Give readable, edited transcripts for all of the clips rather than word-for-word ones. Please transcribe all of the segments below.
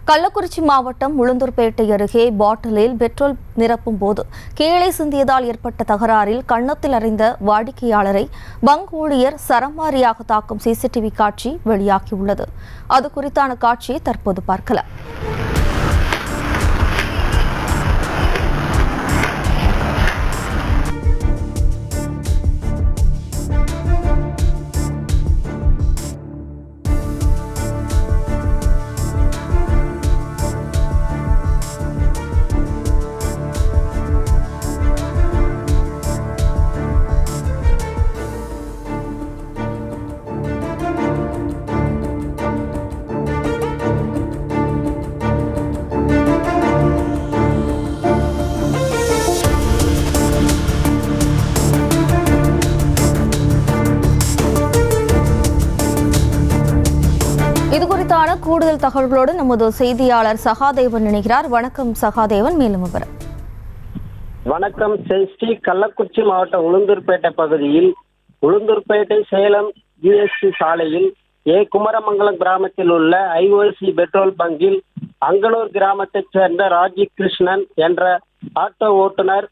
கள்ளக்குறிச்சி மாவட்டம் உளுந்தூர்பேட்டை அருகே பாட்டிலில் பெட்ரோல் நிரப்பும் போது கீழே சிந்தியதால் ஏற்பட்ட தகராறில் கன்னத்தில் அறைந்த வாடிக்கையாளரை பங்க் ஊழியர் சரமாரியாக தாக்கும் சிசிடிவி காட்சி வெளியாகியுள்ளது. அது குறித்தான காட்சியை தற்போது பார்க்கலாம். இதுகுறித்தான கூடுதல் தகவல்களோடு நமது செய்தியாளர் சகாதேவன் இணைகிறார். வணக்கம் சகாதேவன், மேலும் விவரம். வணக்கம். ஸ்ரீ கள்ளக்குறிச்சி மாவட்டம் உளுந்தூர்பேட்டை பகுதியில் உளுந்தூர்பேட்டை சேலம் ஜிஎஸ்டி சாலையில் குமரமங்கலம் கிராமத்தில் உள்ள ஐஓசி பெட்ரோல் பங்கில் அங்கனூர் கிராமத்தைச் சேர்ந்த ராஜீவ் கிருஷ்ணன் என்ற ஆட்டோ ஓட்டுநர்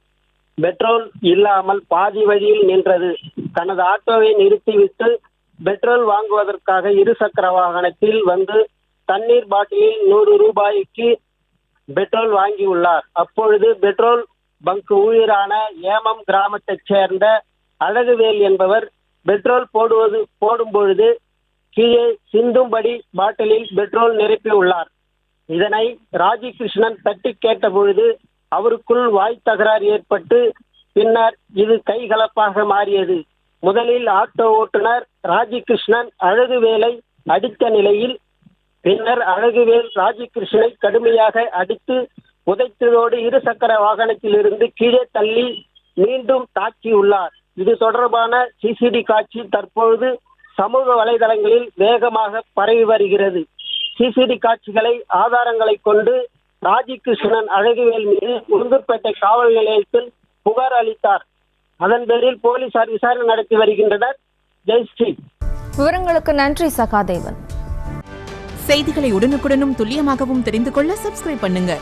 பெட்ரோல் இல்லாமல் பாதி வழியில் நின்றது. தனது ஆட்டோவை நிறுத்திவிட்டு பெட்ரோல் வாங்குவதற்காக இருசக்கர வாகனத்தில் வந்து தண்ணீர் பாட்டிலில் 100 ரூபாய்க்கு பெட்ரோல் வாங்கியுள்ளார். அப்பொழுது பெட்ரோல் பங்க் ஊழியரான ஏமம் கிராமத்தைச் சேர்ந்த அழகுவேல் என்பவர் பெட்ரோல் போடும் பொழுது கீழே சிந்தும்படி பாட்டிலில் பெட்ரோல் நிரப்பியுள்ளார். இதனை ராஜகிருஷ்ணன் தட்டி கேட்ட பொழுது அவருக்குள் வாய் தகராறு ஏற்பட்டு பின்னர் இது கைகலப்பாக மாறியது. முதலில் ஆட்டோ ஓட்டுநர் ராஜகிருஷ்ணன் அழகுவேலை அடித்த நிலையில் பின்னர் அழகுவேல் ராஜகிருஷ்ணனை கடுமையாக அடித்து உதைத்ததோடு இருசக்கர வாகனத்தில் இருந்து கீழே தள்ளி மீண்டும் தாக்கியுள்ளார். இது தொடர்பான சிசிடி காட்சி தற்பொழுது சமூக வலைதளங்களில் வேகமாக பரவி வருகிறது. சிசிடி காட்சிகளை ஆதாரங்களை கொண்டு ராஜகிருஷ்ணன் அழகுவேல் மீது உளுந்தூர்பேட்டை காவல் நிலையத்தில் புகார் அளித்தார். அதன் பேரில் போலீசார் விசாரணை நடத்தி வருகின்றனர். ஜெயஸ்ரீ. விவரங்களுக்கு நன்றி சகாதேவன். செய்திகளை உடனுக்குடனும் துல்லியமாகவும் தெரிந்து கொள்ள சப்ஸ்கிரைப் பண்ணுங்க.